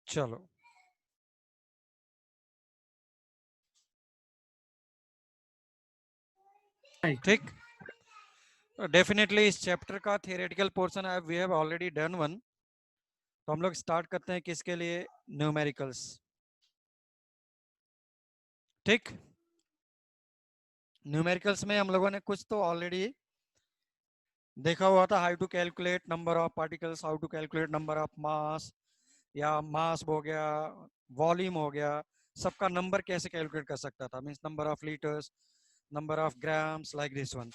चलो ठीक। डेफिनेटली इस चैप्टर का theoretical portion we have already done one. तो हम लोग स्टार्ट करते हैं किसके लिए, न्यूमेरिकल्स। ठीक, न्यूमेरिकल्स में हम लोगों ने कुछ तो ऑलरेडी देखा हुआ था। How to calculate number of particles, how to calculate number of mass, या मास हो गया, वॉल्यूम हो गया, सबका नंबर कैसे कैलकुलेट कर सकता था, means number of litres, number of grams, like this one.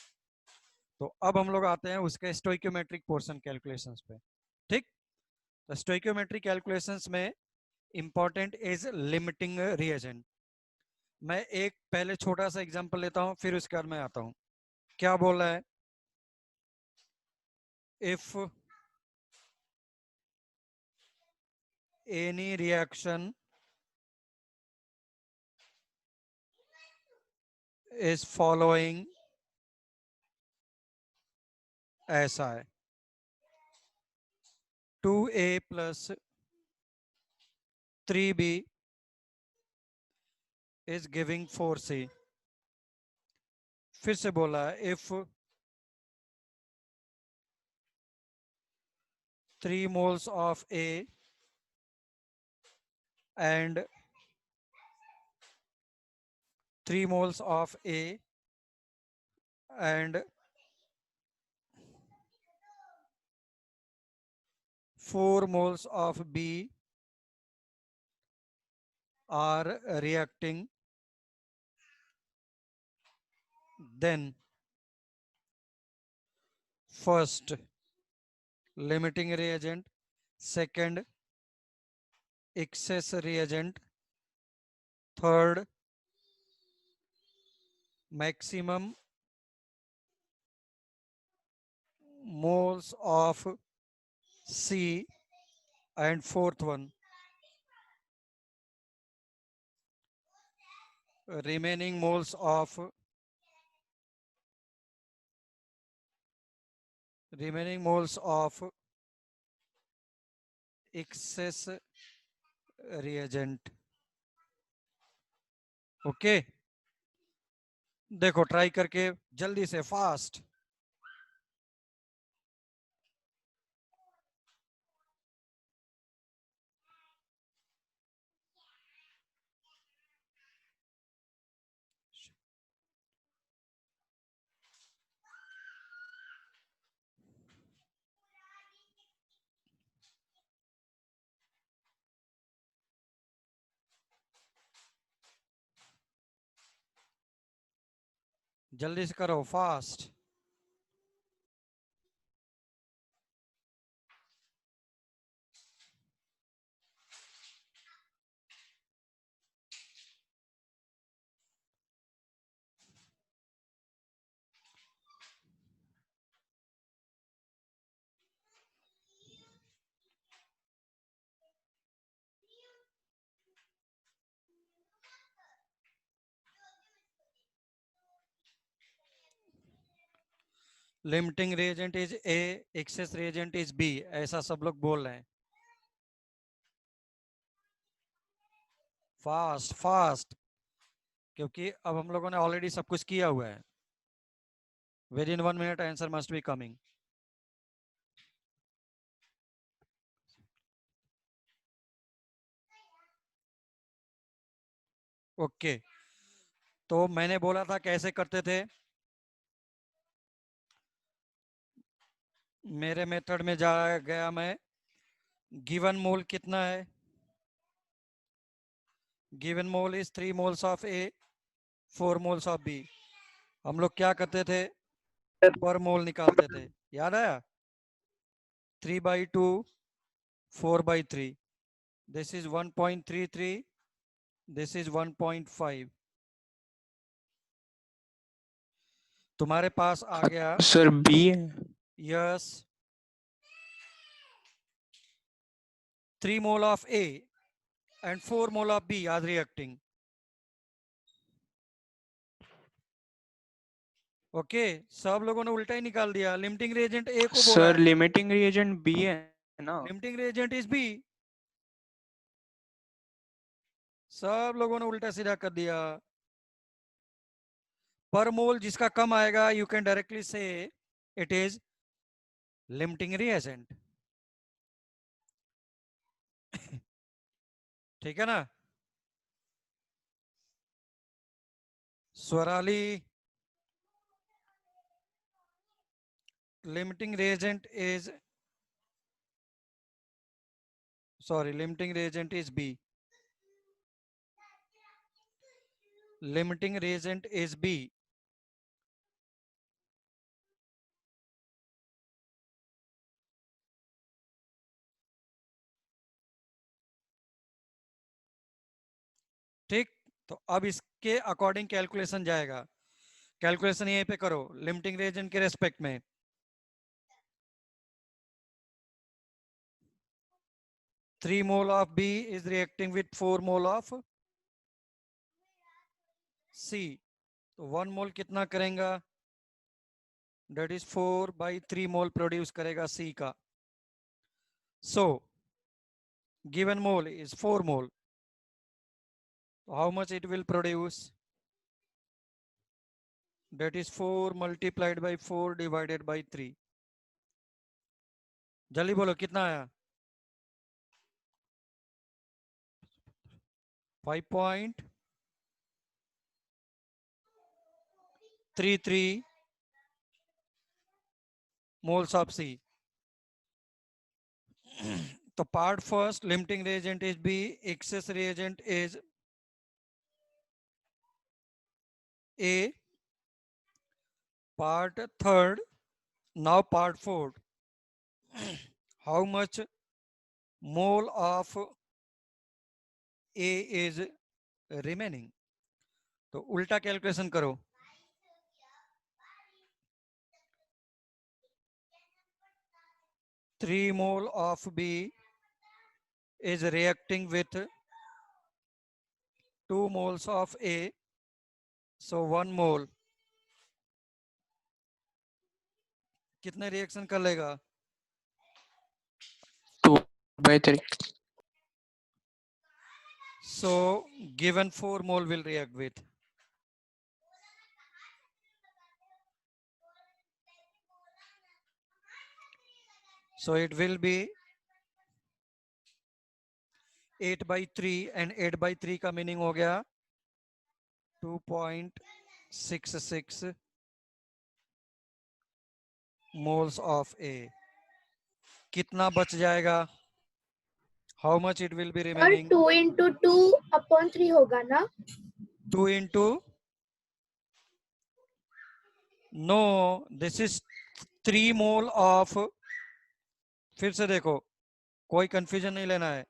तो अब हम लोग आते हैं उसके स्टोइकियोमेट्रिक पोर्शन कैलकुलेशंस पे। ठीक, तो स्टोइकियोमेट्रिक कैलकुलेशंस में इंपॉर्टेंट इज लिमिटिंग रिएजेंट। मैं एक पहले छोटा सा एग्जांपल लेता हूं, फिर उसके बाद मैं आता हूं। क्या बोल रहा है, if any reaction is following, ऐसा है, 2a plus 3b is giving 4c। फिर से बोला है, if 3 moles of a and 3 moles of a and 4 moles of b are reacting, then first limiting reagent, second excess reagent, third maximum moles of C, and fourth one remaining moles of excess reagent। Okay, देखो try करके जल्दी से, fast. जल्दी से करो, fast. Limiting reagent is A, excess reagent is B, ऐसा सब लोग बोल रहे हैं। फास्ट फास्ट, क्योंकि अब हम लोगों ने ऑलरेडी सब कुछ किया हुआ है। With in 1 minute answer must be coming. Okay, तो मैंने बोला था कैसे करते थे। मेरे मेथड में जा गया मैं, गिवन मोल कितना है, given mole is 3 moles of A, 4 moles of B. हम लोग क्या करते थे, पर मोल निकालते थे, याद आया, 3/2, 4/3, दिस इज 1.33, दिस इज 1.5। तुम्हारे पास आ गया सर बी है। Yes, 3 mole of A and 4 mole of B are reacting। Okay, सब लोगों ने उल्टा ही निकाल दिया। लिमिटिंग रिएजेंट ए को बोला सर है, लिमिटिंग रिएजेंट बी है ना। Limiting reagent is B. सब लोगों ने उल्टा सीधा कर दिया। पर मोल जिसका कम आएगा यू कैन डायरेक्टली से इट इज लिमिटिंग रिएजेंट। ठीक है ना। Swarali, limiting reagent is, sorry, limiting reagent is B. Limiting reagent is B. ठीक। तो अब इसके अकॉर्डिंग कैलकुलेशन जाएगा। कैलकुलेशन यहीं पे करो लिमिटिंग रेजेंट के रेस्पेक्ट में। 3 mole of B is reacting with 4 mole of C। तो 1 मोल कितना करेगा? that is 4/3 मोल प्रोड्यूस करेगा C का। so given mole is 4 mole, how much it will produce? that is 4 multiplied by 4 divided by 3। जल्दी बोलो कितना आया? 5.33 moles of C। तो part first limiting reagent is B, excess reagent is A। part third, now part fourth, how much mole of A is remaining? तो उल्टा calculation करो। Three mole of B is reacting with 2 moles of A, so 1 mole कितने reaction कर लेगा? 2/3। so given 4 mole will react with, so it will be 8/3 and 8/3 का meaning हो गया 2.66 moles of A। कितना बच जाएगा? How much it will be और रिमेनिंग? 2 into 2/3 होगा ना? 2 into, no, this is 3 mole of, फिर से देखो कोई कंफ्यूजन नहीं लेना है।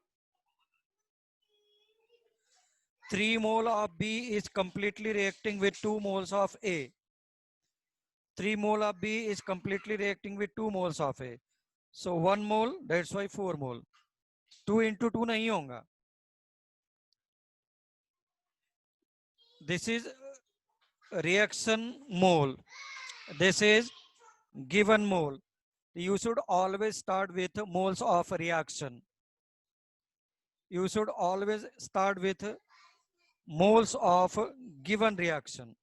3 mole of B is completely reacting with 2 moles of A। 3 mole of B is completely reacting with 2 moles of A, so 1 mole, that's why 4 mole। 2 into 2 नहीं होगा, this is reaction mole, this is given mole। You should always start with moles of reaction, you should always start with moles of given reaction।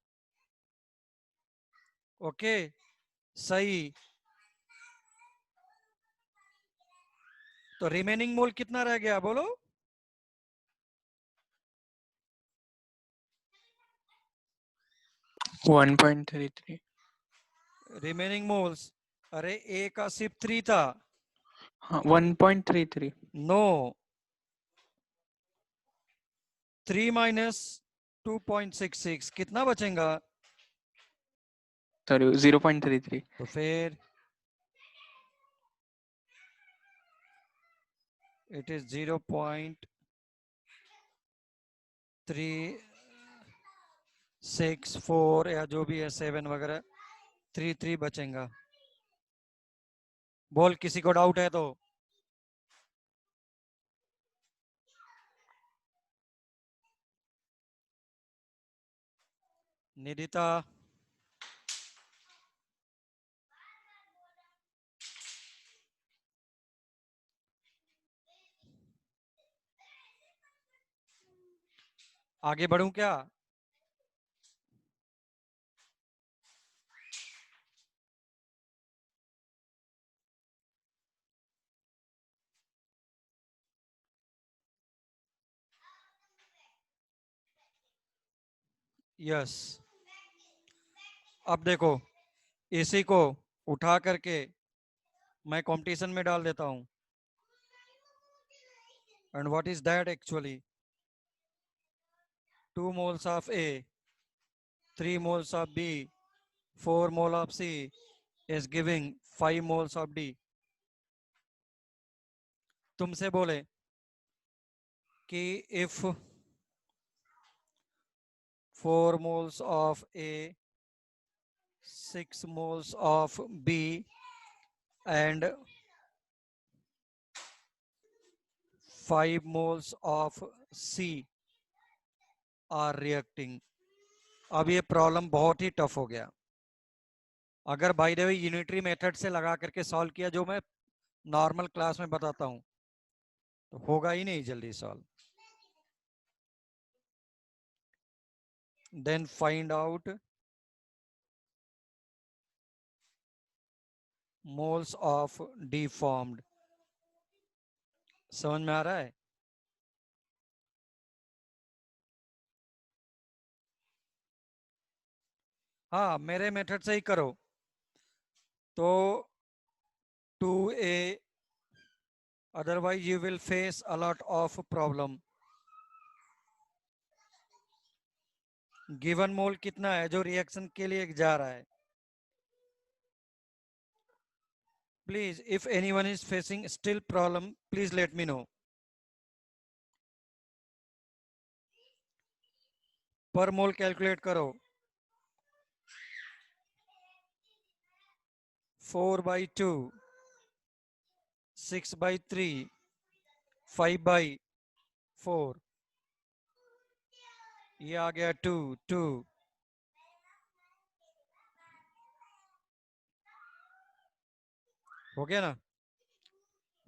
Okay, सही। तो remaining मोल कितना रह गया बोलो? 1.33। Remaining moles, अरे ए का सिर्फ 3 था। हाँ 1.33। नो, 3 माइनस 2.66 कितना बचेगा? सॉरी 0.33। तो फिर इट इज 0.364 या जो भी है 7 वगैरह 33 बचेगा। बोल किसी को डाउट है तो? निदिता, आगे बढ़ूं क्या? यस। अब देखो, इसी को उठा करके मैं कंपटीशन में डाल देता हूं। And what is that actually? 2 moles of A, 3 moles of B, 4 mole of C is giving 5 moles of D. तुमसे बोले कि if 4 moles of A, 6 moles of B and 5 moles of C are reacting. अब ये problem बहुत ही tough हो गया। अगर by the way unitary method से लगा करके सॉल्व किया, जो मैं नॉर्मल क्लास में बताता हूं, तो होगा ही नहीं जल्दी solve. Then find out moles of D formed. समझ में आ रहा है? हाँ, मेरे मेथड से ही करो तो 2A, otherwise you will face a lot of problem। Given mole कितना है जो रिएक्शन के लिए जा रहा है? Please if anyone is facing still problem, please let me know. पर मोल कैलकुलेट करो। 4/2, 6/3, 5/4, ये आ गया 2 2। हो गया ना?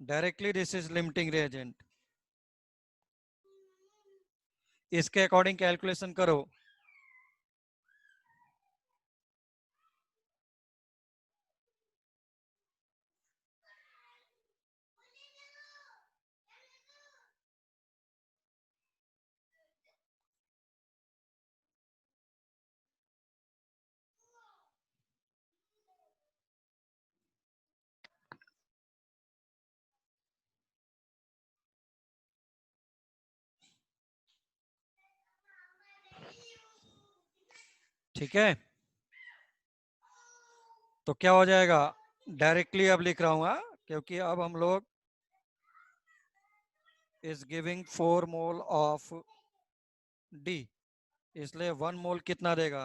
Directly this is limiting reagent. इसके अकॉर्डिंग कैलकुलेशन करो। ठीक है, तो क्या हो जाएगा? डायरेक्टली अब लिख रहा हूं, हाँ, क्योंकि अब हम लोग is giving 4 mole of D, इसलिए 1 मोल कितना देगा?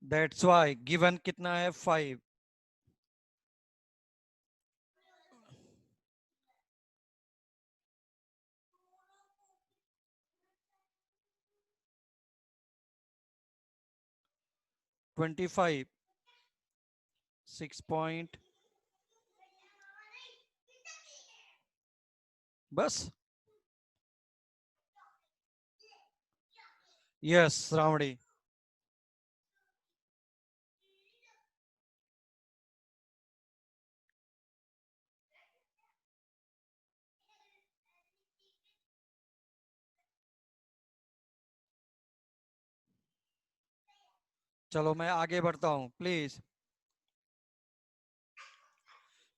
दैट्स वाई गिवन कितना है? 5। ट्वेंटी फाइव 6 पॉइंट, बस। यस श्रावणी। चलो मैं आगे बढ़ता हूं प्लीज।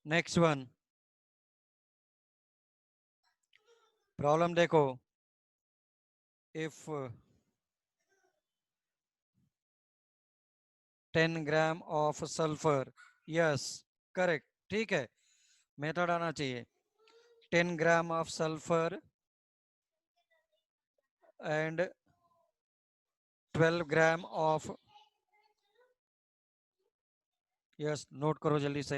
नेक्स्ट वन प्रॉब्लम देखो। If 10 gram of sulphur, yes correct, ठीक है, मेथड आना चाहिए। 10 gram of sulphur and 12 gram of, yes note करो जल्दी से।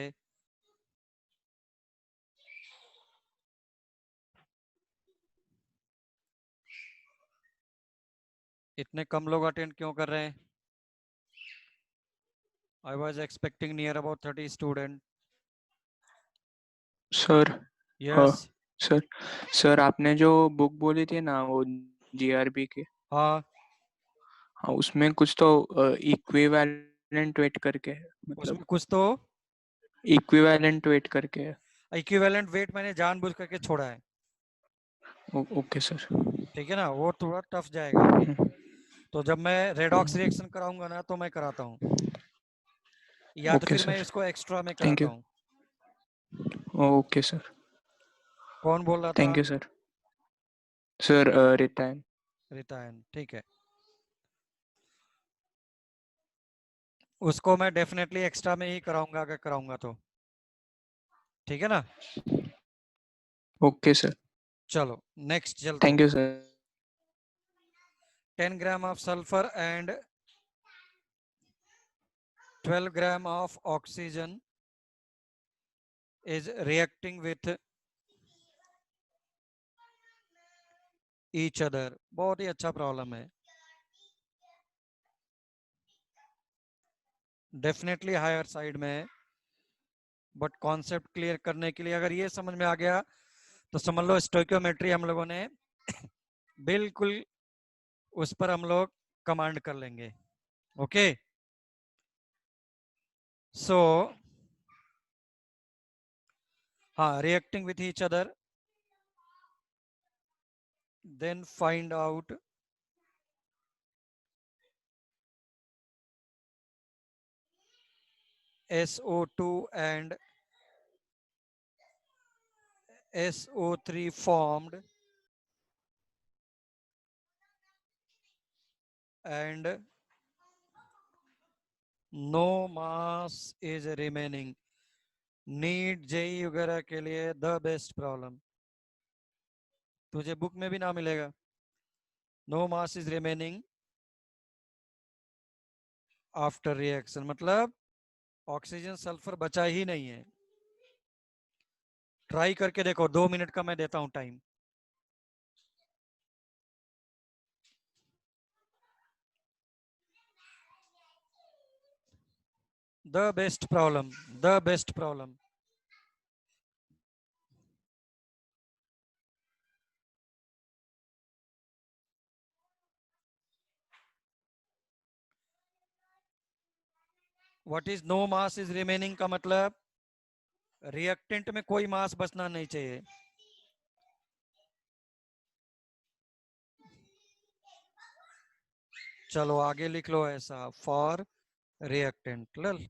इतने कम लोग अटेंड क्यों कर रहे हैं? I was expecting near about 30 student. Sir yes. Sir sir आपने जो बुक बोली थी ना वो जीआरबी की, हाँ, हाँ उसमें कुछ तो इक्विवेलेंट वेट करके है, मतलब उसमें कुछ तो इक्विवेलेंट वेट करके है। इक्विवेलेंट वेट मैंने जानबूझ करके छोड़ा है। Okay sir. ठीक है ना, वो थोड़ा टफ जाएगा। तो जब मैं रेडॉक्स रिएक्शन कराऊंगा ना तो मैं कराता हूँ, या तो ओके फिर मैं सर, इसको एक्स्ट्रा में थैंक कराता यू। हूँ। ओके सर, कौन बोल रहा था? Thank you sir. सर रिटायन। रिटायन, ठीक है। उसको मैं डेफिनेटली एक्स्ट्रा में ही कराऊंगा अगर कराऊंगा तो। ठीक है ना। ओके सर, चलो नेक्स्ट चलते थैंक हैं। You sir. 10 gram of sulphur and 12 gram of oxygen is reacting with each other। बहुत ही अच्छा प्रॉब्लम है, डेफिनेटली हायर साइड में है, बट कॉन्सेप्ट क्लियर करने के लिए अगर ये समझ में आ गया तो समझ लो स्टोइकियोमेट्री हम लोगों ने बिल्कुल उस पर हम लोग कमांड कर लेंगे। ओके, सो हाँ, reacting with each other, then find out SO2 and SO3 formed, and no mass is remaining। NEET JEE वगैरह के लिए द बेस्ट प्रॉब्लम, तुझे बुक में भी ना मिलेगा। No mass is remaining after reaction, मतलब ऑक्सीजन सल्फर बचा ही नहीं है। ट्राई करके देखो, 2 मिनट का मैं देता हूं time. The best problem, the best problem. What is no mass is remaining का मतलब रिएक्टेंट में कोई मास बचना नहीं चाहिए। चलो आगे लिख लो ऐसा, फॉर रिएक्टेंट लल।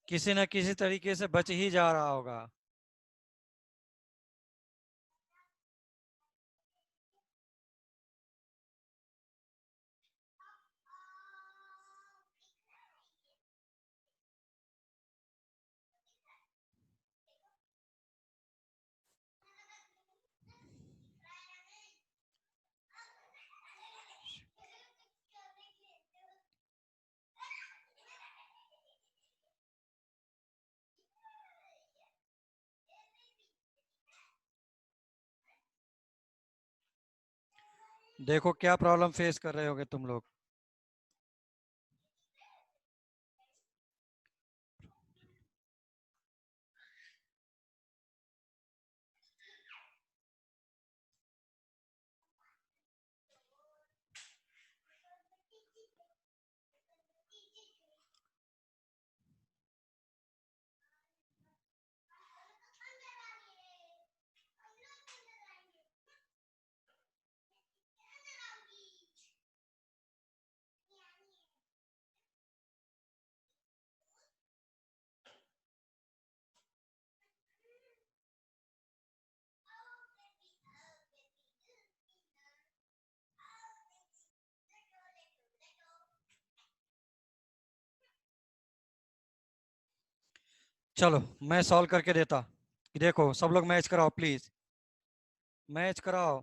किसी न किसी तरीके से बच ही जा रहा होगा। देखो क्या प्रॉब्लम फेस कर रहे होगे तुम लोग। चलो मैं सॉल्व करके देता। देखो सब लोग मैच कराओ प्लीज, मैच कराओ।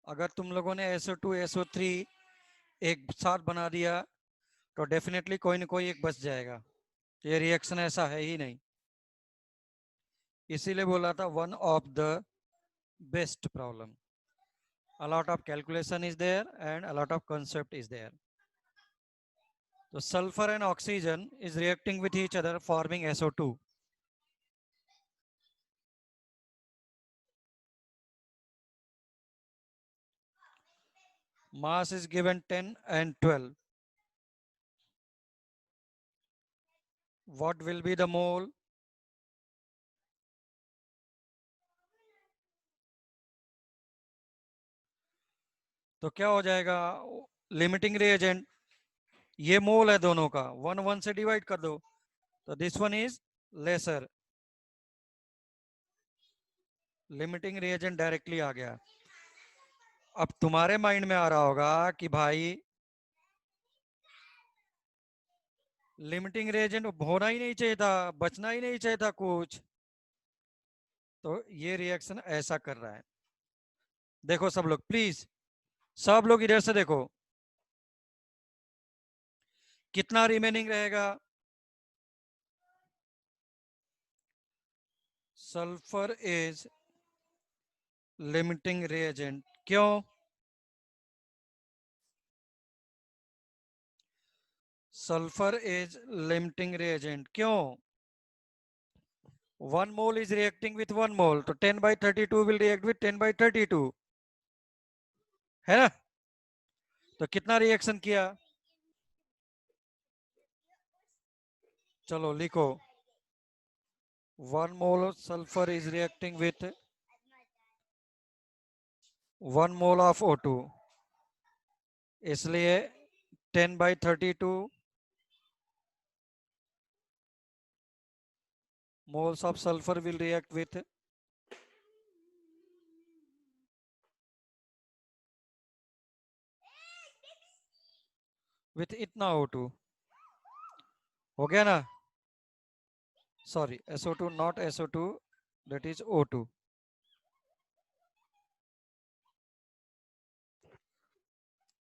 अगर तुम लोगों ने SO2 SO3 एक साथ बना दिया तो डेफिनेटली कोई ना कोई एक बच जाएगा। ये रिएक्शन ऐसा है ही नहीं, इसीलिए बोला था one of the best problem. A lot of calculation is there and a lot of concept is there. So sulfur and oxygen is reacting with each other forming SO2. Mass is given 10 and 12. What will be the mole? तो क्या हो जाएगा, limiting reagent, ये मोल है दोनों का, 1 1 से divide कर दो तो this one is lesser. Limiting reagent directly आ गया। अब तुम्हारे माइंड में आ रहा होगा कि भाई लिमिटिंग रिएजेंट होना ही नहीं चाहिए था, बचना ही नहीं चाहिए था कुछ। तो ये रिएक्शन ऐसा कर रहा है। देखो सब लोग प्लीज, सब लोग इधर से देखो, कितना रिमेनिंग रहेगा। सल्फर इज लिमिटिंग रिएजेंट, क्यों? सल्फर इज लिमिटिंग रिएजेंट क्यों? 1 mole is reacting with 1 mole, तो 10/32 will react with 10/32, है ना? तो कितना रिएक्शन किया? चलो लिखो, 1 mole of sulfur is reacting with 1 mole of O2, इसलिए 10/32 moles of sulfur will react with इतना O2। हो गया ना? Sorry, SO2 not SO2, that is O2।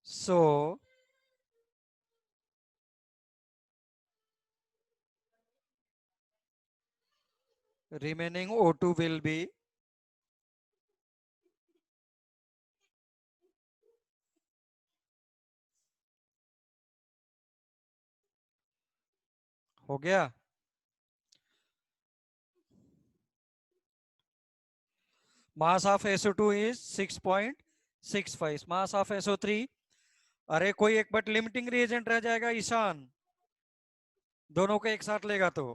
So remaining O2 will be हो गया। Mass of SO2 is 6.65, mass of SO3, अरे कोई एक बट लिमिटिंग रिएजेंट रह जाएगा ईशान, दोनों को एक साथ लेगा तो।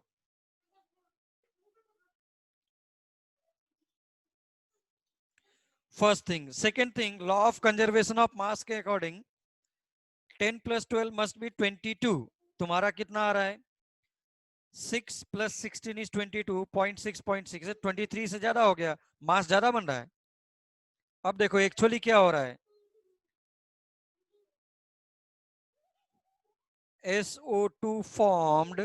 First thing, second thing, law of conservation of मास के अकॉर्डिंग 10 + 12 मस्ट बी 22। तुम्हारा कितना आ रहा है? 6 + 16 is 22, 0.6 है, 23 से ज्यादा हो गया, मास ज्यादा बन रहा है। अब देखो एक्चुअली क्या हो रहा है, SO2 फॉर्म्ड,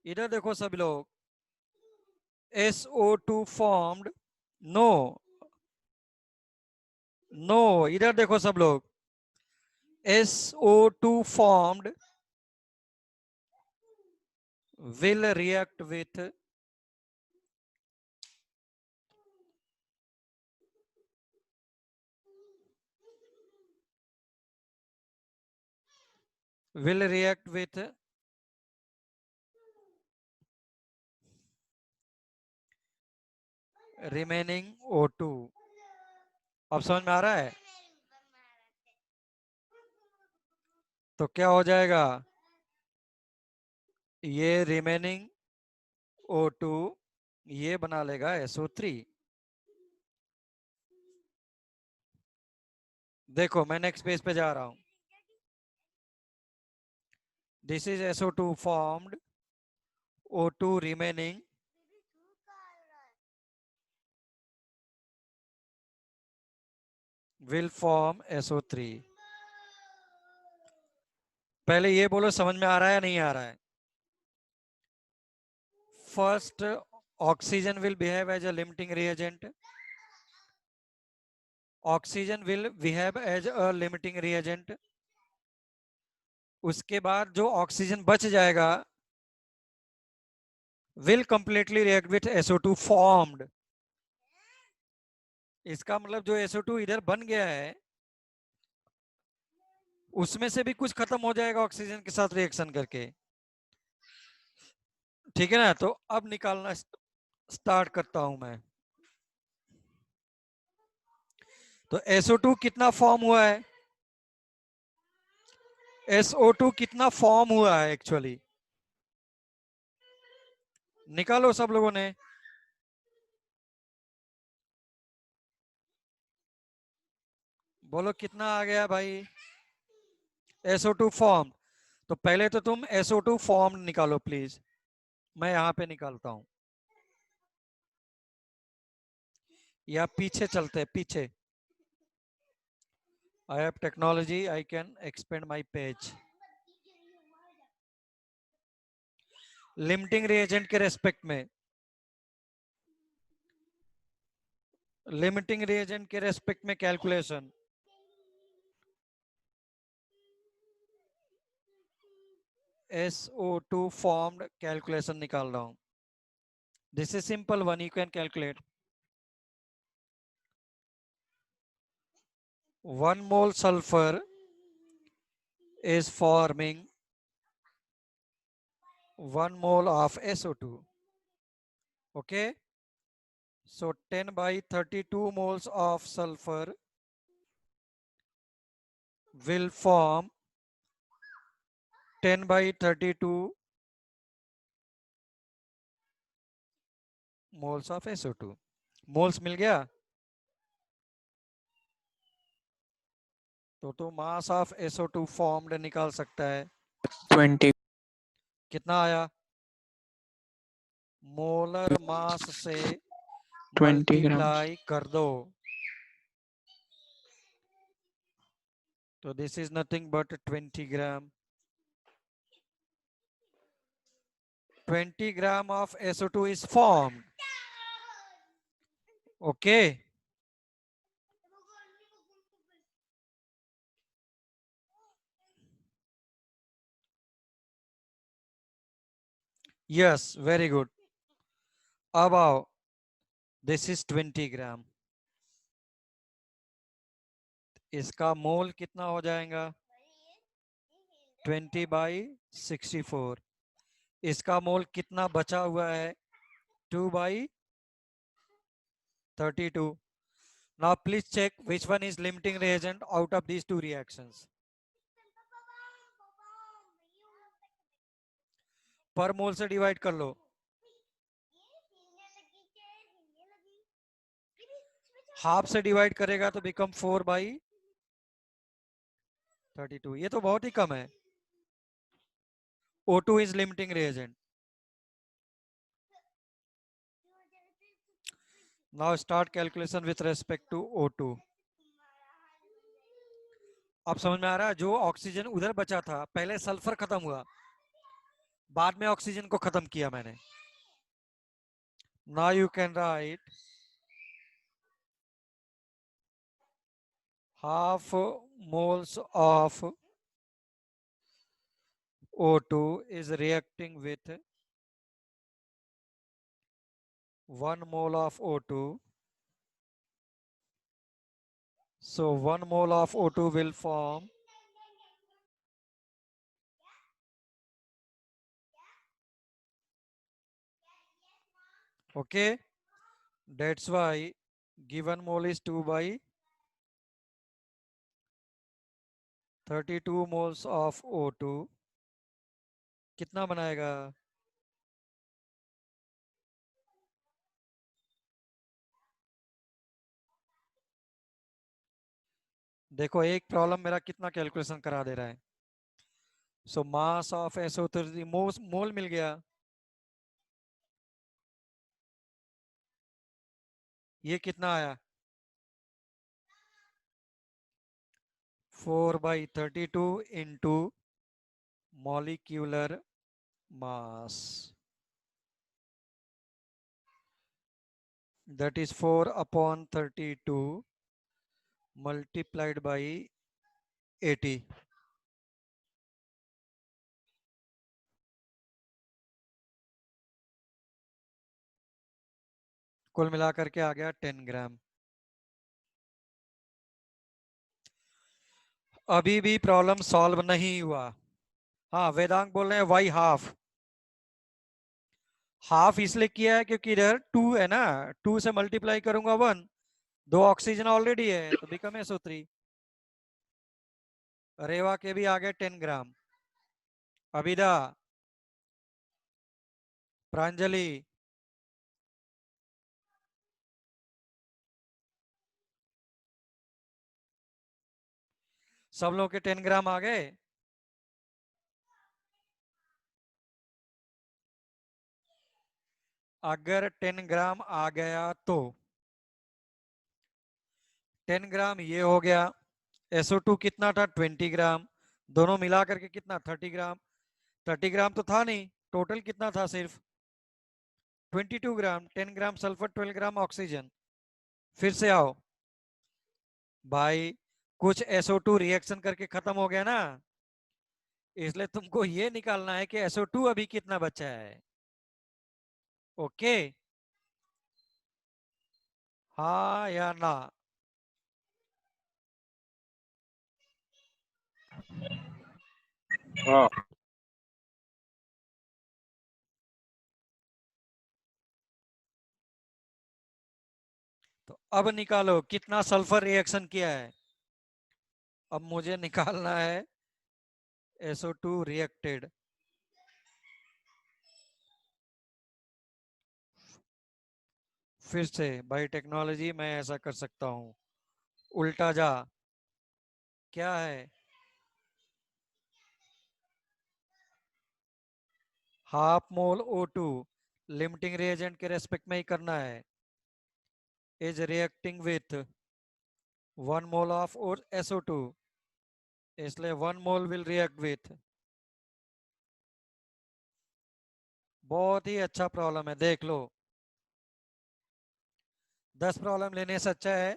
इधर देखो सभी लोग, SO2 फॉर्म्ड, नो नो, इधर देखो सब लोग, SO2 formed will react with remaining O2। अब समझ में आ रहा है? तो क्या हो जाएगा, ये रिमेनिंग O2 ये बना लेगा SO3। देखो मैं नेक्स्ट पेज पे जा रहा हूं, this is SO2 formed, O2 remaining, will form SO3। पहले ये बोलो समझ में आ रहा है या नहीं आ रहा है? First, oxygen will behave as a limiting reagent. Oxygen will behave as a limiting reagent. उसके बाद जो ऑक्सीजन बच जाएगा will completely react with SO2 formed. इसका मतलब जो SO2 इधर बन गया है उसमें से भी कुछ खत्म हो जाएगा ऑक्सीजन के साथ रिएक्शन करके. ठीक है ना? तो अब निकालना स्टार्ट करता हूं मैं. तो SO2 कितना फॉर्म हुआ है? SO2 कितना फॉर्म हुआ है एक्चुअली? निकालो सब लोगों ने. बोलो कितना आ गया भाई? SO2 form. तो पहले तो तुम SO2 फॉर्म निकालो प्लीज. मैं यहां पे निकालता हूं या पीछे चलते हैं पीछे. I have technology, I can expand my page. Limiting reagent के रेस्पेक्ट में, लिमिटिंग रिएजेंट के रेस्पेक्ट में कैलकुलेशन. SO2 formed कैलकुलेशन निकाल रहा हूं. This is simple one, you can calculate. 1 mole sulfur is forming 1 mole of SO2. Okay, so 10 by 32 moles of sulfur will form 10 by 32 moles of SO2. Moles मिल गया. तो mass of SO2 formed निकाल सकता है. 20. कितना आया? Molar mass से 20 grams. Multiply कर दो. तो this is nothing but 20 gram. 20 gram of SO2 is formed. Okay. Yes, very good. अब आओ, this is 20 ग्राम. इसका मोल कितना हो जाएगा? 20 by 64. इसका मोल कितना बचा हुआ है? 2 by 32. Now please check which one is limiting reagent out of these two reactions. पर मोल से डिवाइड कर लो. हाफ से डिवाइड करेगा तो बिकम 4 by 32. ये तो बहुत ही कम है. O2 is limiting reagent. Now start calculation with respect to O2. अब समझ में आ रहा है? जो ऑक्सीजन उधर बचा था, पहले सल्फर खत्म हुआ, बाद में ऑक्सीजन को खत्म किया मैंने. Now you can write half moles of O2 is reacting with 1 mole of O2. So 1 mole of O2 will form okay. That's why given mole is 2 by 32 moles of O2. कितना बनाएगा? देखो एक problem मेरा कितना calculation करा दे रहा है. सो mass of SO3 मोल मिल गया. ये कितना आया? 4 by 32 into molecular mass, that is 4/32 multiplied by 80. कुल मिलाकर के आ गया 10 ग्राम। अभी भी प्रॉब्लम सॉल्व नहीं हुआ। हाँ, वेदांग बोल रहे हैं वाई हाफ। हाफ इसलिए किया है क्योंकि इधर 2 है ना, 2 से मल्टीप्लाई करूंगा 1, 2 ऑक्सीजन ऑलरेडी है तो बिकम SO3। रेवा के भी आ गए 10 ग्राम। अभिदा, प्रांजलि, सब लोग के 10 ग्राम आ गए। अगर 10 ग्राम आ गया तो 10 ग्राम ये हो गया। SO2 कितना था? 20 ग्राम। दोनों मिला करके कितना? 30 ग्राम। 30 ग्राम तो था नहीं, टोटल कितना था? सिर्फ 22 ग्राम। 10 ग्राम सल्फर, 12 ग्राम ऑक्सीजन। फिर से आओ भाई, कुछ SO2 रिएक्शन करके खत्म हो गया ना, इसलिए तुमको ये निकालना है कि SO2 अभी कितना बचा है। ओके, हाँ या ना? हाँ। तो अब निकालो कितना सल्फर रिएक्शन किया है। अब मुझे निकालना है SO2 रिएक्टेड। फिर से बाई टेक्नोलॉजी मैं ऐसा कर सकता हूं, उल्टा जा। क्या है? Half mole O2 limiting reagent के रेस्पेक्ट में ही करना है, is reacting with 1 mole of SO2, इसलिए 1 मोल विल रिएक्ट विथ। बहुत ही अच्छा प्रॉब्लम है, देख लो। 10 प्रॉब्लम लेने से अच्छा है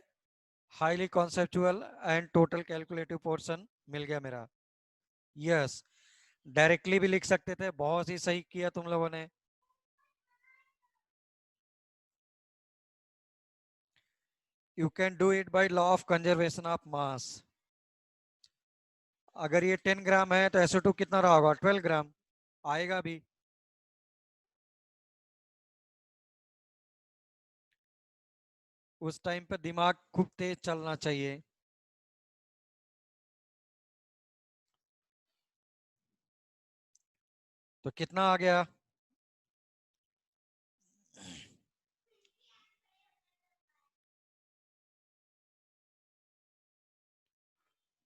highly conceptual and total calculative portion मिल गया मेरा। यस, डायरेक्टली भी लिख सकते थे, बहुत ही सही किया तुम लोगों ने। You can do it by law of conservation of मास। अगर ये 10 ग्राम है तो SO2 कितना रहा होगा? 12 ग्राम आएगा भी। उस टाइम पे दिमाग खूब तेज चलना चाहिए। तो कितना आ गया?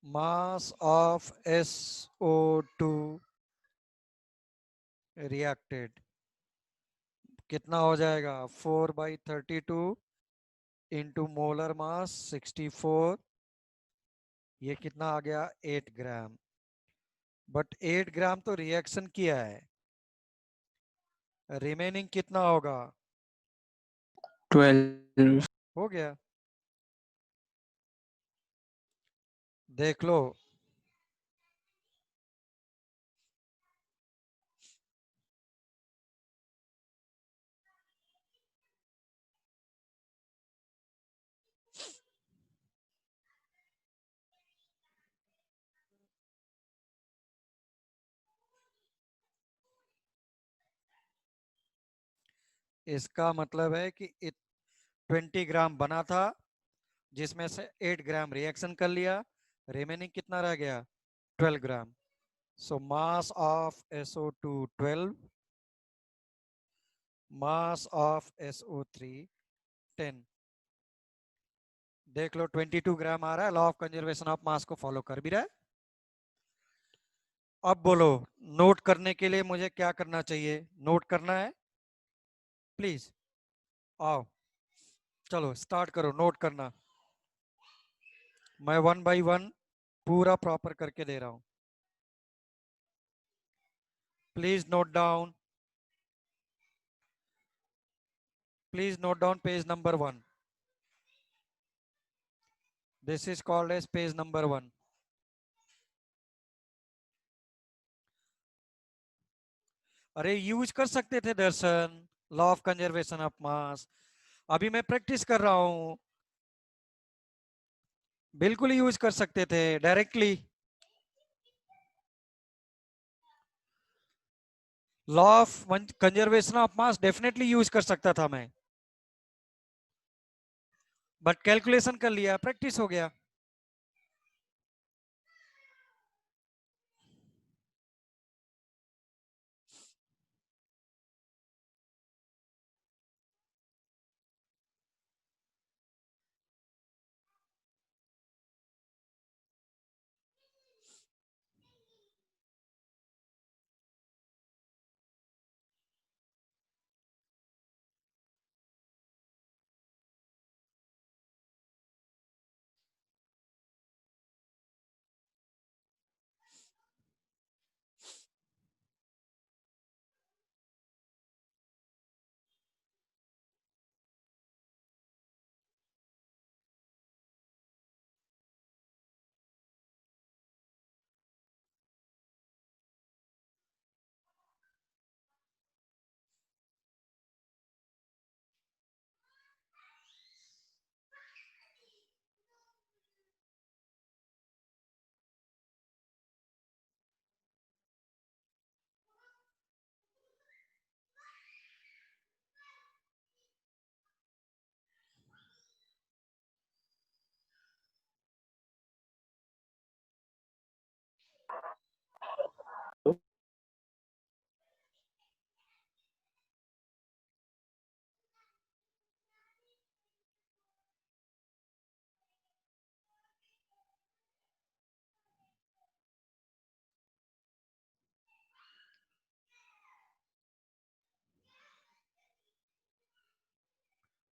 मास ऑफ SO2 रिएक्टेड कितना हो जाएगा? 4/32 इंटू मोलर मास 64। ये कितना आ गया? 8 ग्राम। बट 8 ग्राम तो रिएक्शन किया है, रिमेनिंग कितना होगा? 12। हो गया, देख लो। इसका मतलब है कि 20 ग्राम बना था, जिसमें से 8 ग्राम रिएक्शन कर लिया, रिमेनिंग कितना रह गया? 12 ग्राम। सो mass of SO2 12, mass of SO3 10। देख लो 22 ग्राम आ रहा है, लॉ ऑफ कंजर्वेशन ऑफ मास को फॉलो कर भी रहा है। अब बोलो, नोट करने के लिए मुझे क्या करना चाहिए? नोट करना है प्लीज, आओ चलो स्टार्ट करो नोट करना। मैं 1 बाय 1 पूरा प्रॉपर करके दे रहा हूं। Please note down. Please note down page number 1. This is called as page number 1. अरे यूज कर सकते थे Darshan, law of conservation of mass. अभी मैं प्रैक्टिस कर रहा हूं, बिल्कुल यूज कर सकते थे directly. Law of conservation of mass definitely use कर सकता था मैं, बट कैलकुलेशन कर लिया, प्रैक्टिस हो गया।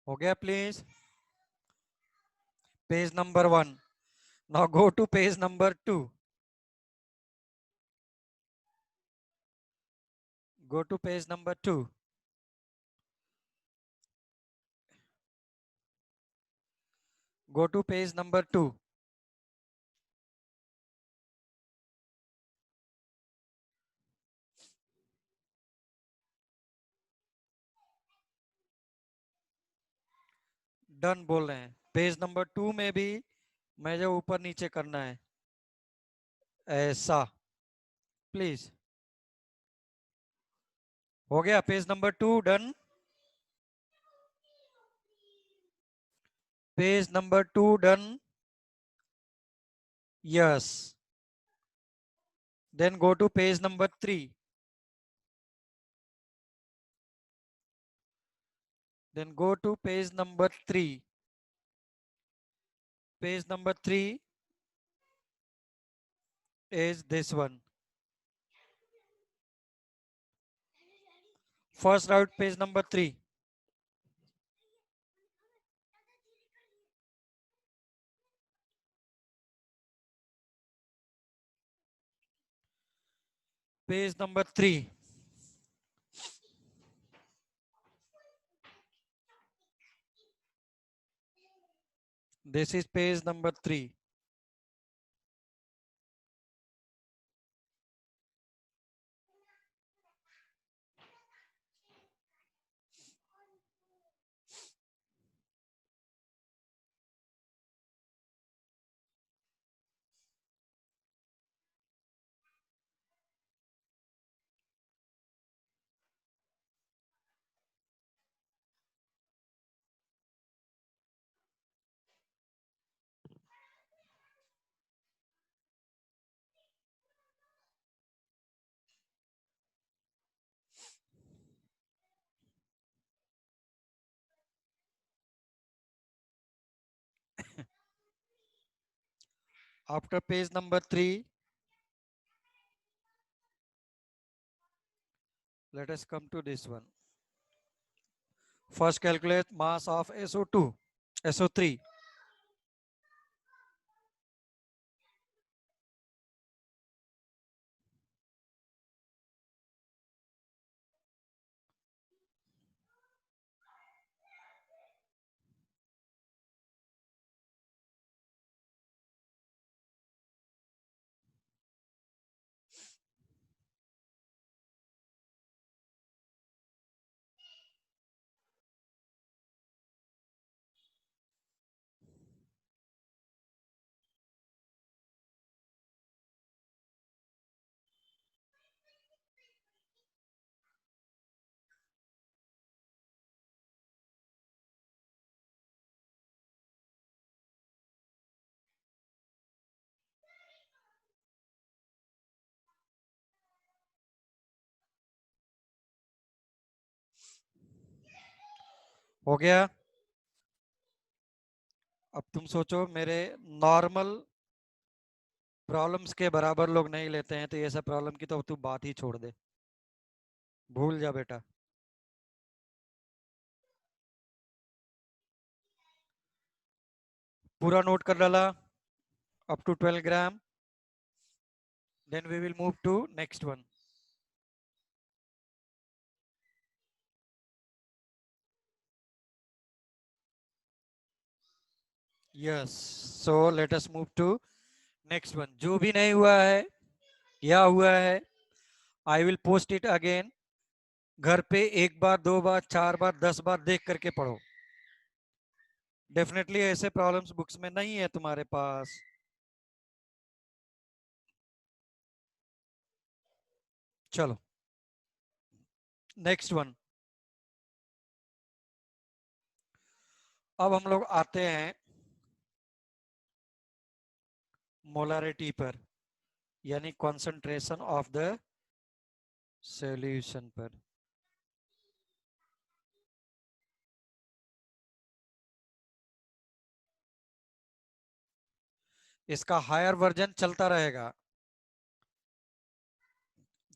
हो गया please? Page number 1. Now go to page number 2. Go to page number 2. Go to page number 2. Done बोल रहे हैं। पेज नंबर 2 में भी मैं जो ऊपर नीचे करना है ऐसा, प्लीज। हो गया page number 2 done? Page number 2 done? Yes. Then go to page number 3. Then go to page number 3. Page number 3 is this one. First route page number 3. Page number 3. This is page number 3. After page number 3, let us come to this one. First calculate mass of SO2, SO3. हो गया। अब तुम सोचो, मेरे normal problems के बराबर लोग नहीं लेते हैं, तो ये सब प्रॉब्लम की तो तू बात ही छोड़ दे, भूल जा बेटा। पूरा नोट कर डाला, up to 12 gram. Then we will move to next one. Yes, so let us move to next one. जो भी नहीं हुआ है या हुआ है, I will post it again. घर पे एक बार, दो बार, चार बार, 10 बार देख करके पढ़ो। डेफिनेटली ऐसे प्रॉब्लम्स बुक्स में नहीं है तुम्हारे पास। चलो नेक्स्ट वन। अब हम लोग आते हैं मोलारिटी पर, यानी कॉन्सेंट्रेशन ऑफ द सॉल्यूशन पर। इसका हायर वर्जन चलता रहेगा।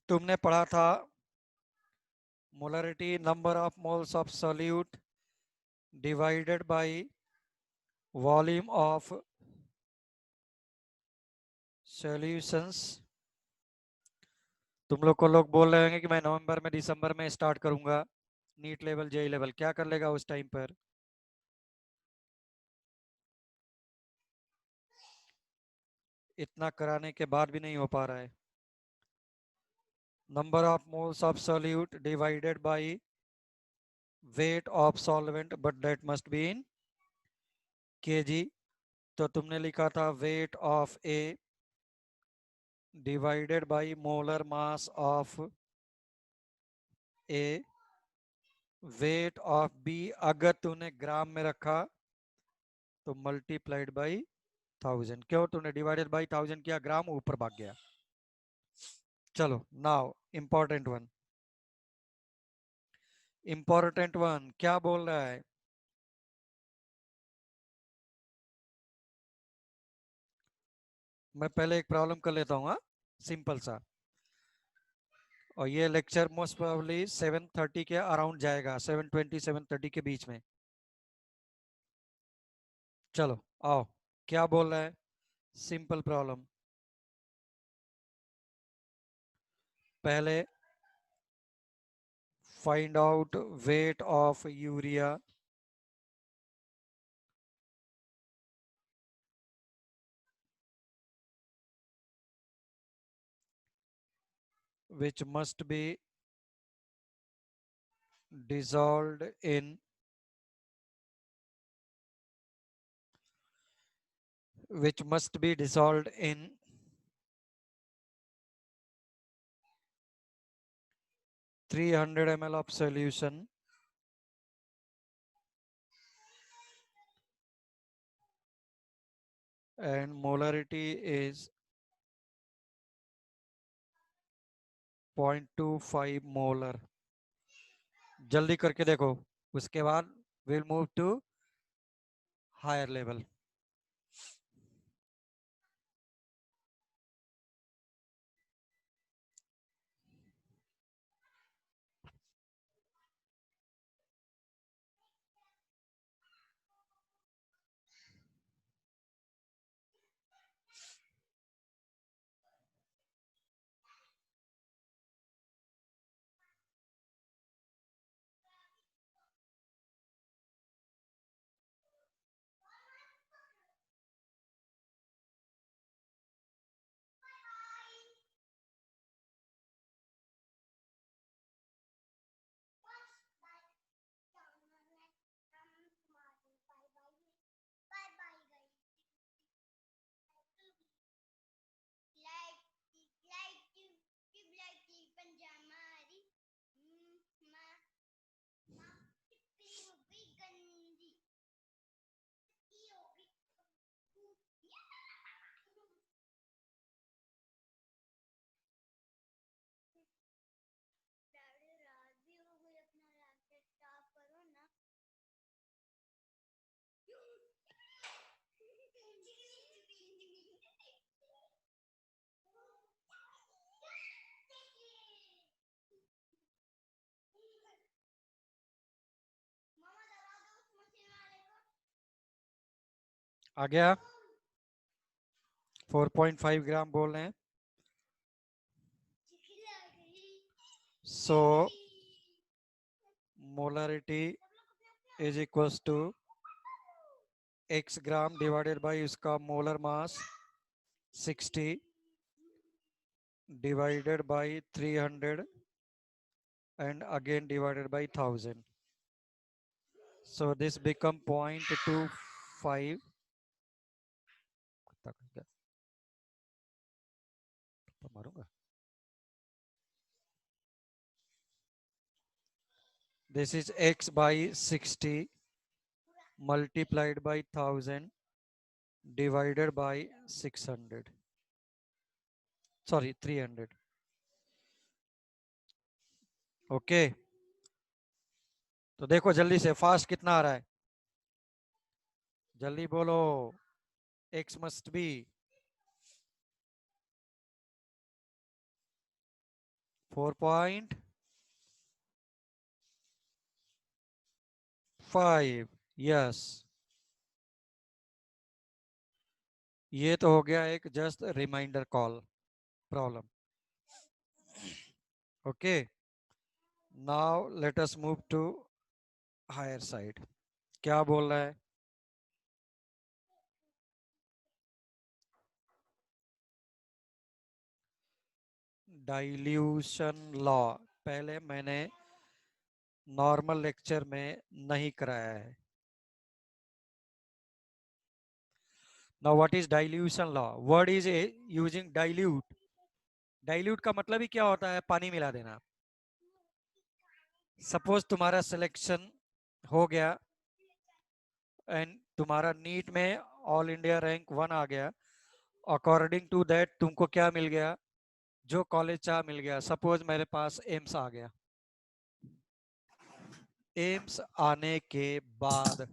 तुमने पढ़ा था molarity, number of moles of solute divided by volume of solutions. तुम लोग को लोग बोल रहे होंगे कि मैं नवंबर में, दिसंबर में स्टार्ट करूंगा नीट लेवल, जेई लेवल। क्या कर लेगा उस टाइम पर? इतना कराने के बाद भी नहीं हो पा रहा है। Number of moles of solute divided by weight of solvent, but that must be in kg. तो तुमने लिखा था weight of A divided by molar mass of A, weight of B अगर तूने ग्राम में रखा तो मल्टीप्लाइड बाय 1000। क्यों? तूने डिवाइडेड बाय 1000 किया, ग्राम ऊपर भाग गया। चलो now important one. Important one क्या बोल रहा है? मैं पहले एक प्रॉब्लम कर लेता हूँ, सिंपल सा। और ये लेक्चर मोस्ट प्रोबेबली 7:30 के अराउंड जाएगा, 7:20 7:30 के बीच में। चलो आओ, क्या बोल रहा है? Simple problem. पहले find out weight of urea which must be dissolved in 300 ml of solution, and molarity is 0.25 molar. जल्दी करके देखो, उसके बाद will move to higher level. आ गया 4.5 ग्राम बोल रहे हैं. So molarity is equals to x gram divided by इसका molar mass 60 divided by 300 and again divided by 1000. So this become 0.25. मारूंगा. This is x by 60 multiplied by 1000 divided by 600. Sorry, 300. Okay. तो देखो जल्दी से फास्ट कितना आ रहा है. जल्दी बोलो. x must be 4.5. यस. ये तो हो गया एक just reminder call problem. Okay. Now let us move to higher side. क्या बोल रहा है. डाइल्यूशन लॉ पहले मैंने नॉर्मल लेक्चर में नहीं कराया है. Now what is dilution law. Word is using dilute. Dilute का मतलब ही क्या होता है. पानी मिला देना. सपोज तुम्हारा सिलेक्शन हो गया एंड तुम्हारा नीट में ऑल इंडिया रैंक 1 आ गया. अकॉर्डिंग टू दैट तुमको क्या मिल गया. जो कॉलेज चाह मिल गया. सपोज मेरे पास एम्स आ गया. एम्स आने के बाद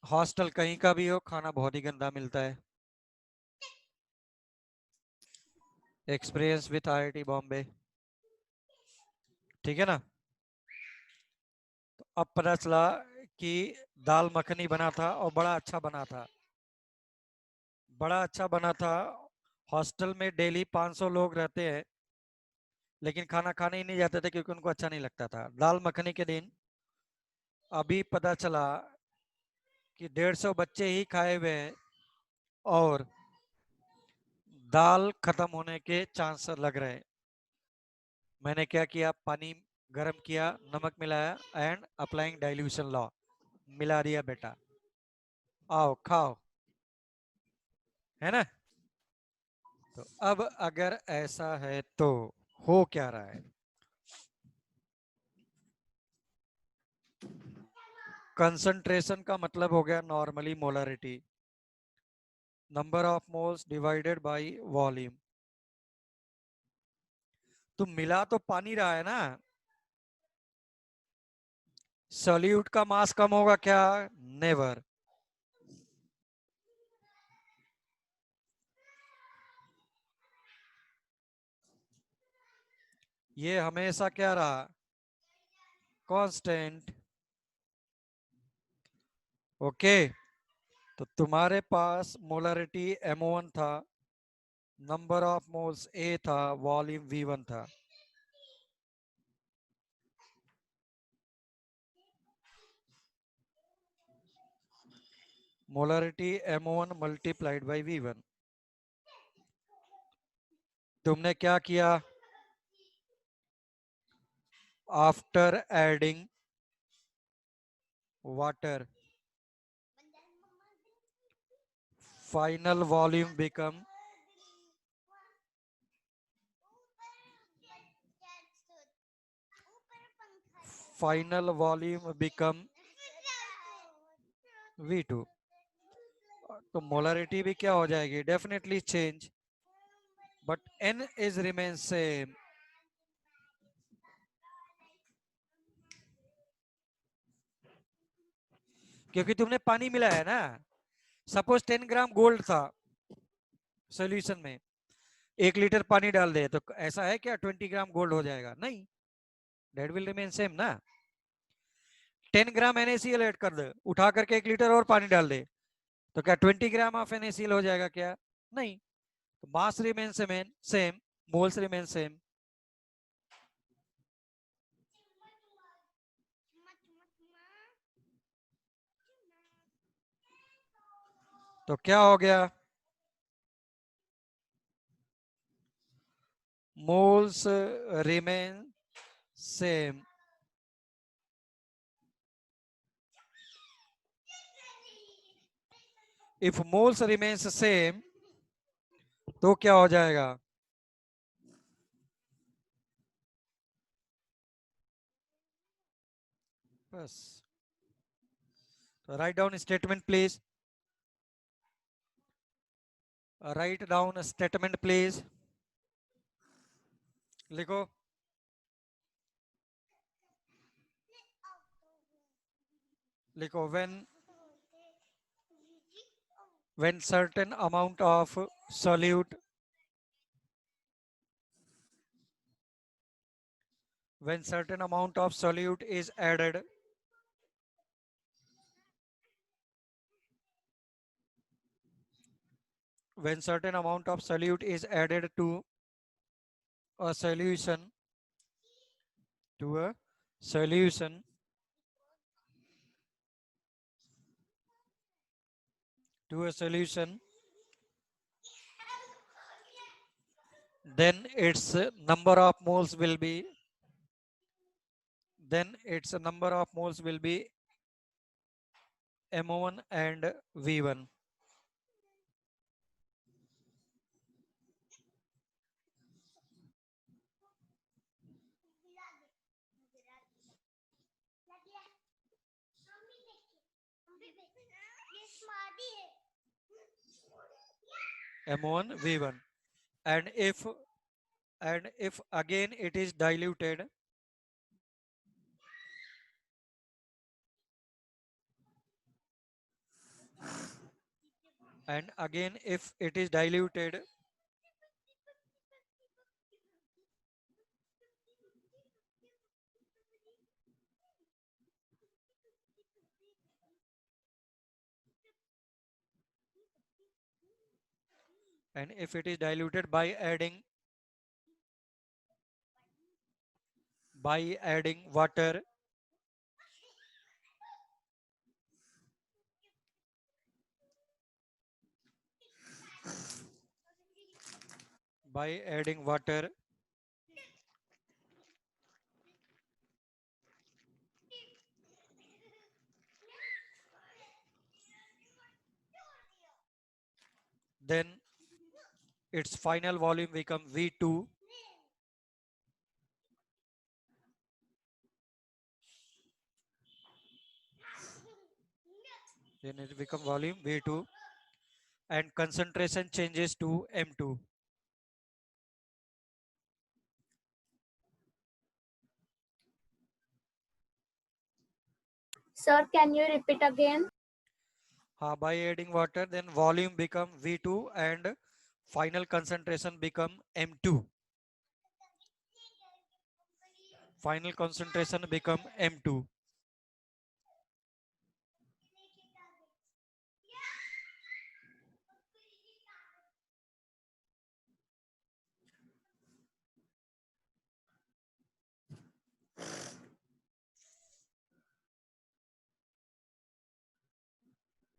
हॉस्टल कहीं का भी हो खाना बहुत ही गंदा मिलता है. Experience with IIT Bombay. ठीक है ना. तो अब पता चला कि दाल मखनी बना था और बड़ा अच्छा बना था. बड़ा अच्छा बना था. हॉस्टल में डेली 500 लोग रहते हैं लेकिन खाना खाने ही नहीं जाते थे क्योंकि उनको अच्छा नहीं लगता था. दाल मखनी के दिन अभी पता चला कि 150 बच्चे ही खाए हुए हैं और दाल खत्म होने के चांस लग रहे हैं. मैंने क्या किया. पानी गर्म किया, नमक मिलाया एंड अप्लाइंग डाइल्यूशन लॉ. मिला दिया बेटा. आओ खाओ. है ना. तो अब अगर ऐसा है तो हो क्या रहा है. कंसंट्रेशन का मतलब हो गया normally molarity. Number of moles divided by volume. तो मिला तो पानी रहा है ना. सॉल्यूट का मास कम होगा क्या. नेवर. ये हमेशा क्या रहा. कांस्टेंट. ओके. तो तुम्हारे पास मोलरिटी M1 था. नंबर ऑफ मोल्स A था. वॉल्यूम V1 था. Molarity M1 multiplied by V1. तुमने क्या किया. After adding water final volume become V2. तो मोलरिटी भी क्या हो जाएगी. Definitely change but N is remain same. क्योंकि तुमने पानी मिलाया है ना. सपोज 10 ग्राम गोल्ड था सॉल्यूशन में. 1 लीटर पानी डाल दे तो ऐसा है क्या 20 ग्राम गोल्ड हो जाएगा. नहीं. डेट विल रिमेन सेम ना. 10 ग्राम NaCl ऐड कर दे, उठा करके 1 लीटर और पानी डाल दे, तो क्या 20 ग्राम ऑफ NaCl हो जाएगा क्या? नहीं। तो mass remain same, moles remain same. तो क्या हो गया? moles remain same. If moles remains same, तो क्या हो जाएगा? बस। तो write down statement please. Write down a statement please. लिखो। लिखो when certain amount of solute is added, when certain amount of solute is added to a solution, to a solution, then its number of moles will be M1 and V1. M1 V1. And if again it is diluted, and again if it is diluted, and if it is diluted by adding water, by adding water, then its final volume become V2, then it become volume V2, and concentration changes to M2. Sir, can you repeat again? By adding water, then volume become V2 and final concentration become M2. Final concentration become M2.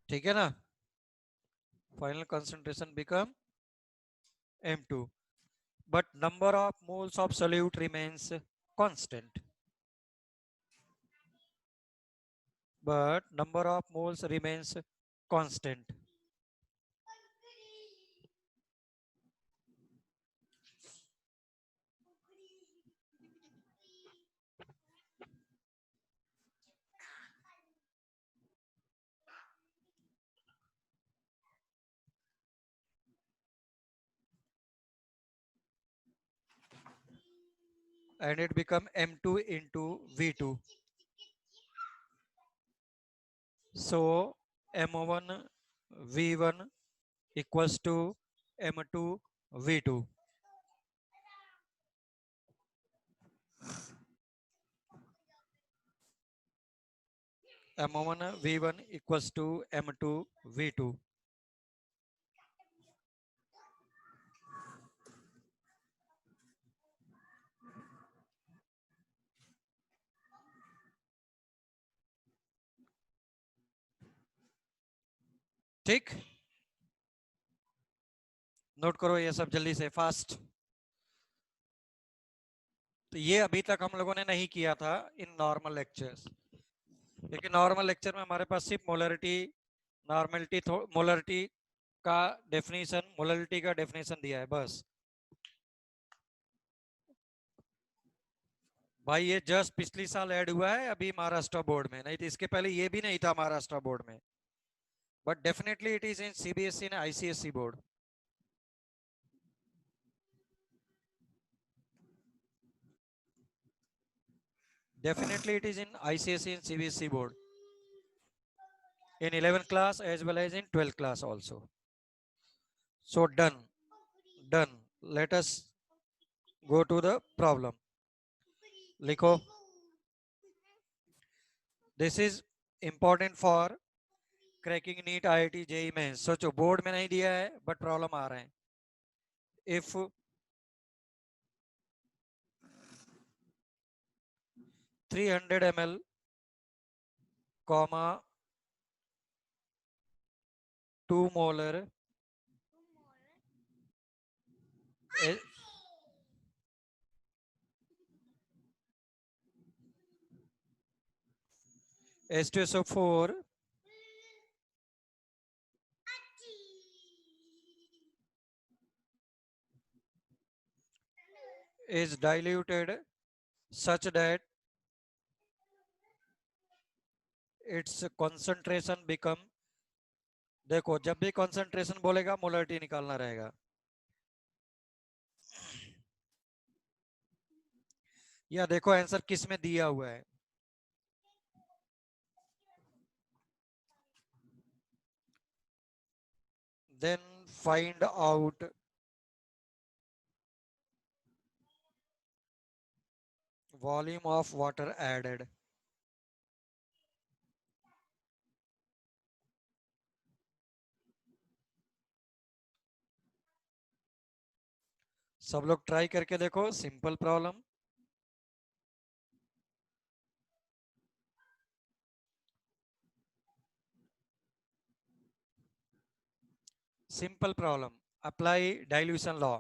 ठीक है ना? Final concentration become M2. But number of moles of solute remains constant. But number of moles remains constant. And it become M2 into V2. So M1 V1 equals to M2 V2. M1 V1 equals to M2 V2. ठीक, note करो ये सब जल्दी से, fast. तो ये अभी तक हम लोगों ने नहीं किया था इन नॉर्मल लेक्चर्स, क्योंकि नॉर्मल लेक्चर में हमारे पास सिर्फ मोलरिटी, नॉर्मलिटी, मोलरिटी का डेफिनेशन दिया है बस। भाई ये जस्ट पिछली साल ऐड हुआ है अभी महाराष्ट्र बोर्ड में, नहीं तो इसके पहले ये भी नहीं था महाराष्ट्र बोर्ड में, but definitely it is in CBSE and ICSE board. Definitely it is in ICSE and CBSE board, in 11th class as well as in 12th class also. So done. Let us go to the problem. लिखो, this is important for cracking NEET IIT JEE mains. सोचो board में नहीं दिया है but problem आ रहे हैं। If 300 ml, 2 molar H2SO4 is diluted such that its concentration become, देखो जब भी concentration बोलेगा मोलरिटी निकालना रहेगा। या देखो आंसर किस में दिया हुआ है, then find out volume of water added. सब लोग ट्राई करके देखो, simple problem. Simple problem, apply dilution law.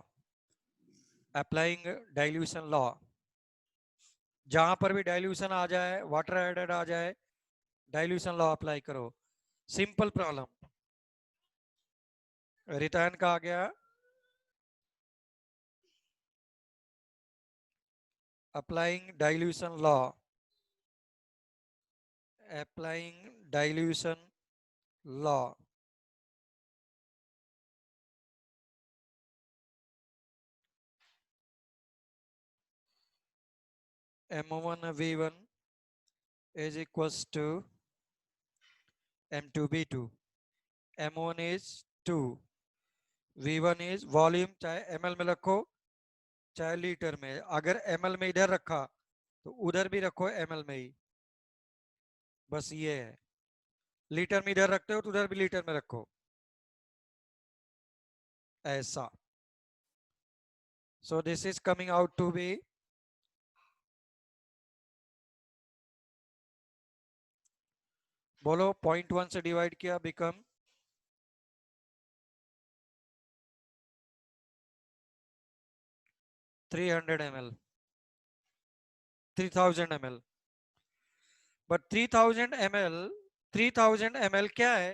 Applying dilution law, जहां पर भी डाइल्यूशन आ जाए, वाटर एडेड आ जाए, डाइल्यूशन लॉ अप्लाई करो। Simple problem. रिटर्न का आ गया, applying dilution law, applying dilution law. M1 V1 is equals to M2 V2. M1 is 2, V1 is volume, चाहे ml में रखो चाहे लीटर में। अगर ml में इधर रखा तो उधर भी रखो ml में ही, बस ये है। लीटर में इधर रखते हो तो उधर भी लीटर में रखो, ऐसा। So this is coming out to be बोलो 0.1 से डिवाइड किया become 300 ml, 3000 ml। But 3000 ml क्या है?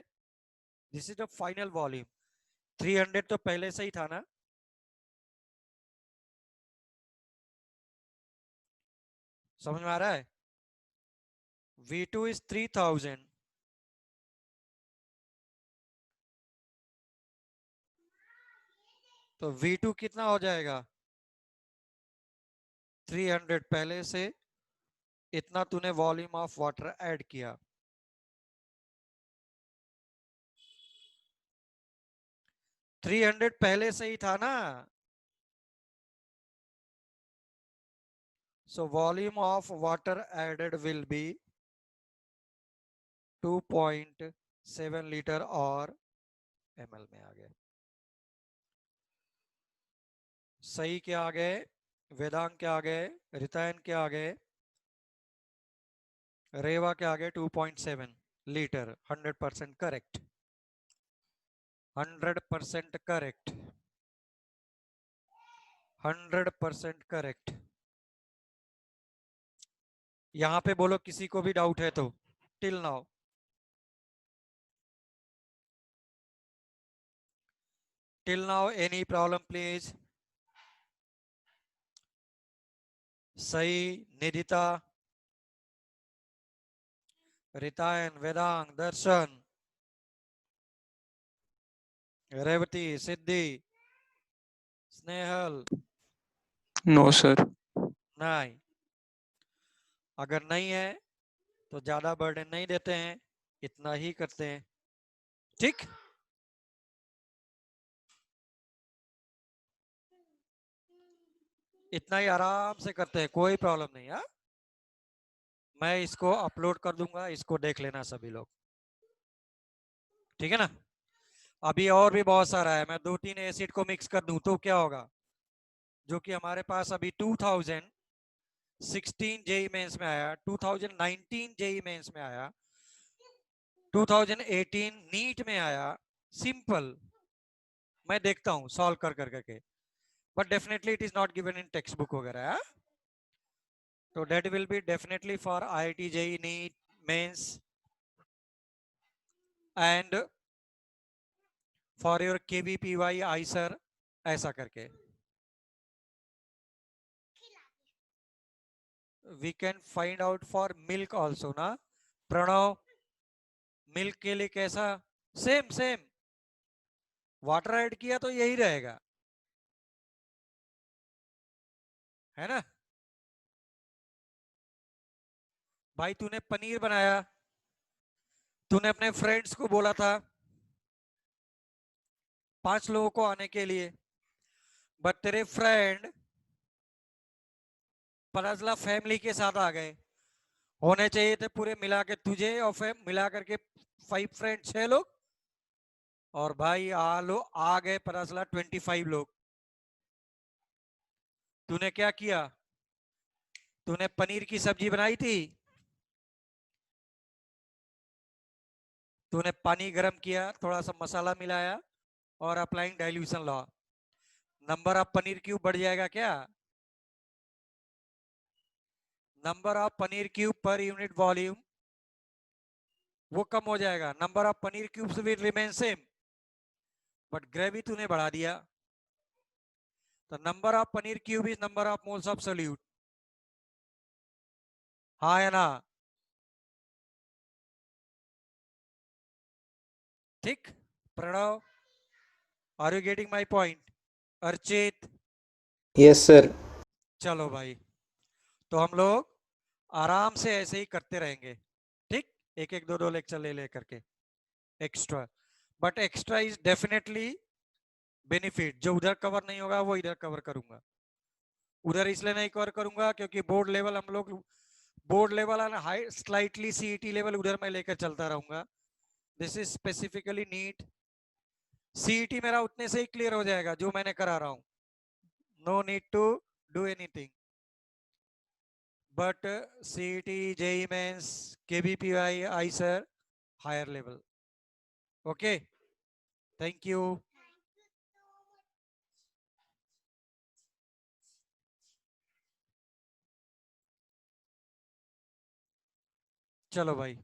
This is the final volume. 300 तो पहले से ही था ना, समझ में आ रहा है? V2 is 3000, तो V2 कितना हो जाएगा? 300 पहले से, इतना तूने वॉल्यूम ऑफ वाटर ऐड किया। थ्री 300 पहले से ही था ना, so volume of water added will be 2.7 litre और ml में आ गए। सही क्या आ गए, वेदांग क्या आ गए, रितायन क्या आ गए, रेवा क्या आ गए, 2.7 लीटर। 100% correct, 100% correct, 100% correct. यहां पे बोलो किसी को भी डाउट है तो, till now. Till now any problem please? सही, निधिता, रितायन, वेदांग, दर्शन, रेवती, सिद्धि, स्नेहल? No sir. नहीं। अगर नहीं है तो ज्यादा बर्डन नहीं देते हैं, इतना ही करते हैं, ठीक? इतना ही आराम से करते हैं, कोई प्रॉब्लम नहीं। हाँ, मैं इसको अपलोड कर दूंगा, इसको देख लेना सभी लोग, ठीक है ना? अभी और भी बहुत सारा है, मैं 2-3 एसिड को मिक्स कर दूं तो क्या होगा, जो कि हमारे पास अभी 2016 जेई मेंस में आया, 2019 जेई मेंस में आया, 2018 नीट में आया। सिंपल, मैं देखता हूं सॉल्व कर करके, but definitely it is not given in text book वगैरह। तो that will be definitely for IIT JEE NEET mains and for your KVPY ISER, ऐसा करके। We can find out for milk also ना Pranav? Milk के लिए कैसा? Same same, water add किया तो यही रहेगा, है ना? भाई तूने पनीर बनाया, तूने अपने फ्रेंड्स को बोला था 5 लोगों को आने के लिए, बट तेरे फ्रेंड पराजला फैमिली के साथ आ गए। होने चाहिए थे पूरे मिला के तुझे और फिर मिला करके 5 फ्रेंड 6 लोग, और भाई आ गए परासला 25 लोग। तूने क्या किया? तूने पनीर की सब्जी बनाई थी, तूने पानी गर्म किया, थोड़ा सा मसाला मिलाया और applying dilution law, number of paneer cube बढ़ जाएगा क्या? Number of paneer cube per unit volume वो कम हो जाएगा, number of paneer cubes will remain same, but gravy तूने बढ़ा दिया। तो number of paneer cube is number of moles of solute, हाँ या ना? ठीक? Pranav, are you getting my point? Archit? Yes sir. चलो भाई, तो हम लोग आराम से ऐसे ही करते रहेंगे, ठीक? एक एक दो लेक्चर ले ले करके extra, but extra is definitely benefit. जो उधर कवर नहीं होगा वो इधर कवर करूंगा। उधर इसलिए नहीं कवर करूंगा क्योंकि बोर्ड लेवल हम लोग, board level and high slightly CET level उधर मैं लेकर चलता रहूंगा। This is specifically NEET. CET मेरा उतने से ही क्लियर हो जाएगा जो मैंने करा रहा हूं, no need to do anything. but CET, JEE Mains, KBPI, ISER, higher level. Okay, thank you. चलो भाई।